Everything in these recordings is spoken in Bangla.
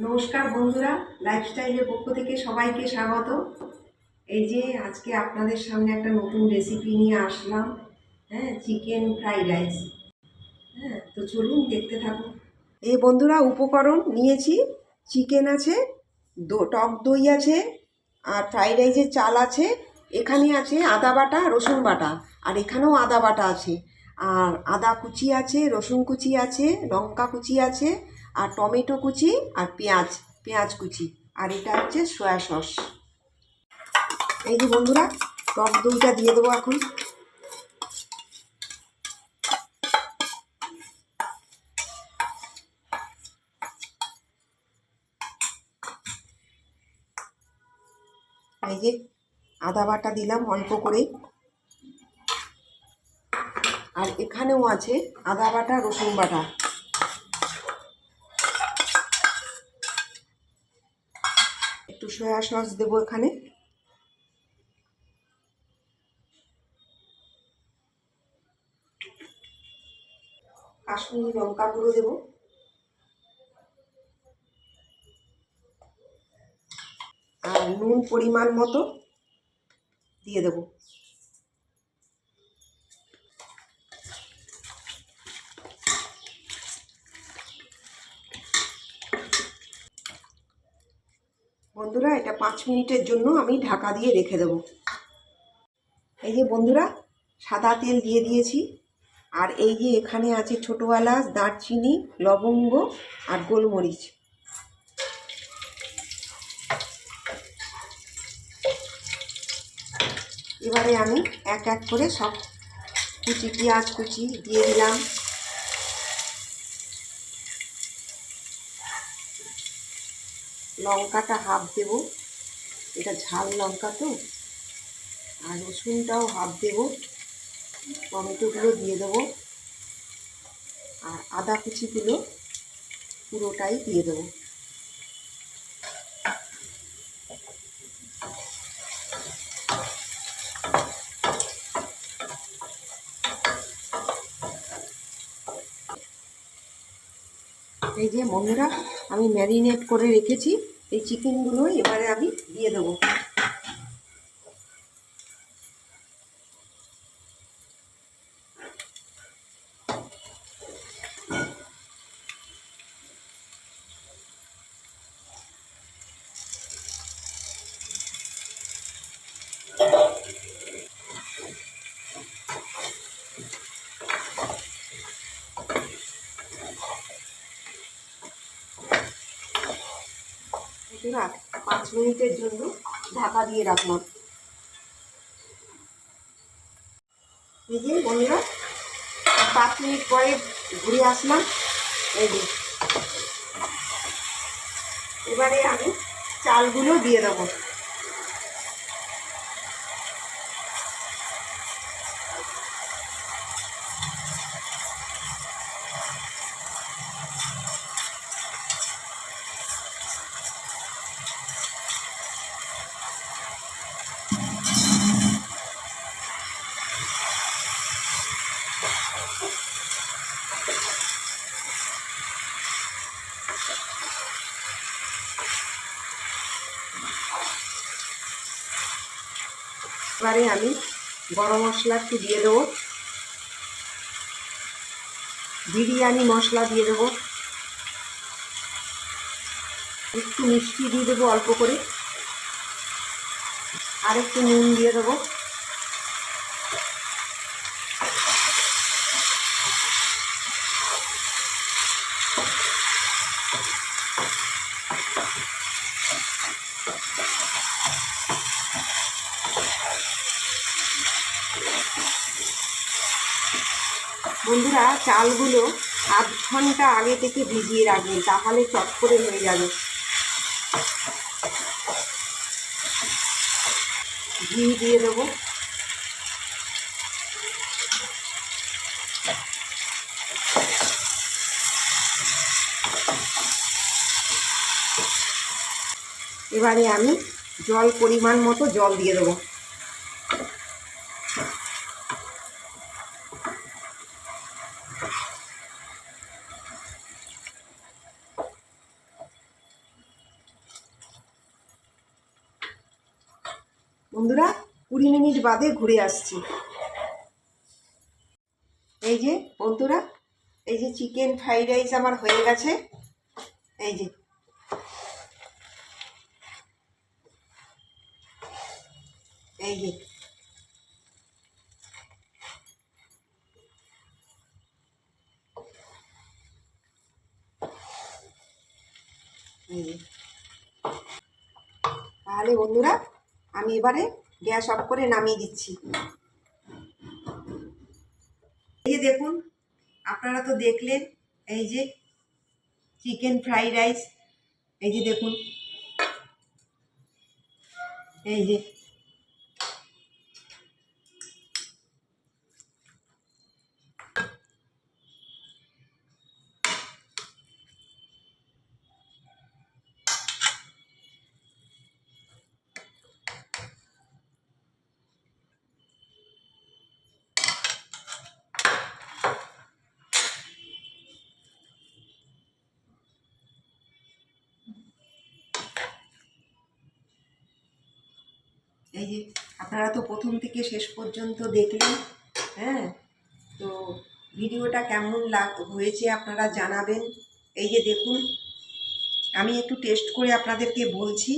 নমস্কার বন্ধুরা, লাইফস্টাইলের পক্ষ থেকে সবাইকে স্বাগত। এই যে আজকে আপনাদের সামনে একটা নতুন রেসিপি নিয়ে আসলাম। Chicken fried rice. তো চলুন দেখতে থাকুন। এই বন্ধুরা, উপকরণ নিয়েছি, চিকেন আছে, টক দই আছে, আর ফ্রাইড রাইসের চাল আছে, এখানে আছে আদা বাটা, রসুন বাটা, আর এখানেও আদা বাটা আছে, আর আদা কুচি আছে, রসুন কুচি আছে, লঙ্কা কুচি আছে, আর টমেটো কুচি, আর পেঁয়াজ কুচি, আর এটা হচ্ছে সয়া সস। এই যে বন্ধুরা, টক দইটা দিয়ে দেবো এখন। এই যে আদা বাটা দিলাম অল্প করে, আর এখানেও আছে আদা বাটা, রসুন বাটা। একটু সয়া সস দেবো এখানে, কাশ্মীরি লঙ্কা গুঁড়ো দেবো, আর নুন পরিমাণ মতো দিয়ে দেবো। বন্ধুরা, এটা 5 মিনিটের জন্য আমি ঢাকা দিয়ে রেখে দেবো। এই যে বন্ধুরা, সাদা তেল দিয়ে দিয়েছি, আর এই যে এখানে আছে ছোটো এলাচ, দারচিনি, লবঙ্গ, আর গোলমরিচ। এবারে আমি এক এক করে সব পেঁয়াজ কুচি দিয়ে দিলাম। লঙ্কাটা হাফ দেবো, এটা ঝাল লঙ্কা তো, আর রসুনটাও হাফ দেবো, টমেটোগুলো দিয়ে দেবো, আর আদা কুচিগুলো পুরোটাই দিয়ে দেবো। এই যে বন্ধুরা, আমি ম্যারিনেট করে রেখেছি এই চিকেনগুলো, এবারে আমি দিয়ে দেবো। বন্ধুরা, 5 মিনিটের জন্য ঢাকা দিয়ে রাখলাম। এই যে বন্ধুরা, 5 মিনিট পরে ঘুরে আসলাম। এই যে এবারে আমি চালগুলো দিয়ে দেবো। এবারে আমি গরম মশলা একটু দিয়ে দেবো, বিরিয়ানি মশলা দিয়ে দেবো, একটু মিষ্টি দিয়ে দেবো অল্প করে, আর একটু নুন দিয়ে দেবো। বন্ধুরা, চালগুলো আধ ঘন্টা আগে থেকে ভিজিয়ে রাখবেন, তাহলে চট করে হয়ে যাবে। ঘি দিয়ে দেবো, এবারে আমি পরিমাণ মতো জল দিয়ে দেবো। বন্ধুরা 20 মিনিট বাদে ঘুরে আসছি। এই যে বন্ধুরা, এই যে চিকেন ফ্রাইড রাইস আমার হয়ে গেছে। এই যে এই যে এই যে তাহলে বন্ধুরা আমি এবারে গ্যাস অফ করে নামিয়ে দিচ্ছি। এই যে দেখুন, আপনারা তো দেখলেন এই যে চিকেন ফ্রাইড রাইস। এই যে দেখুন, এই যে এই যে আপনারা তো প্রথম থেকে শেষ পর্যন্ত দেখলেন। হ্যাঁ, তো ভিডিওটা কেমন হয়েছে আপনারা জানাবেন। এই যে দেখুন, আমি একটু টেস্ট করে আপনাদেরকে বলছি।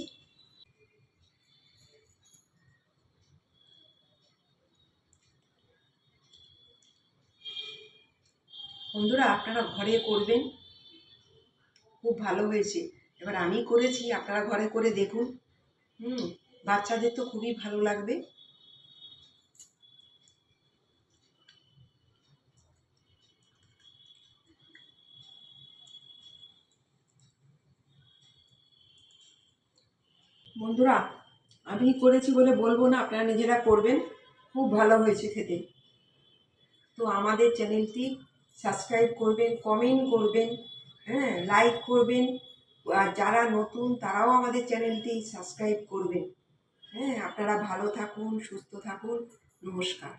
বন্ধুরা আপনারা ঘরে করবেন, খুব ভালো হয়েছে। এবার আমি করেছি, আপনারা ঘরে করে দেখুন। বাচ্চাদের তো খুবই ভালো লাগবে। বন্ধুরা আমি করেছি বলে বলবো না, আপনারা নিজেরা করবেন, খুব ভালো হয়েছে খেতে। তো আমাদের চ্যানেলটি সাবস্ক্রাইব করবেন, কমেন্ট করবেন, হ্যাঁ লাইক করবেন। আর যারা নতুন তারাও আমাদের চ্যানেলটি সাবস্ক্রাইব করবেন। হ্যাঁ, আপনারা ভালো থাকুন, সুস্থ থাকুন। নমস্কার।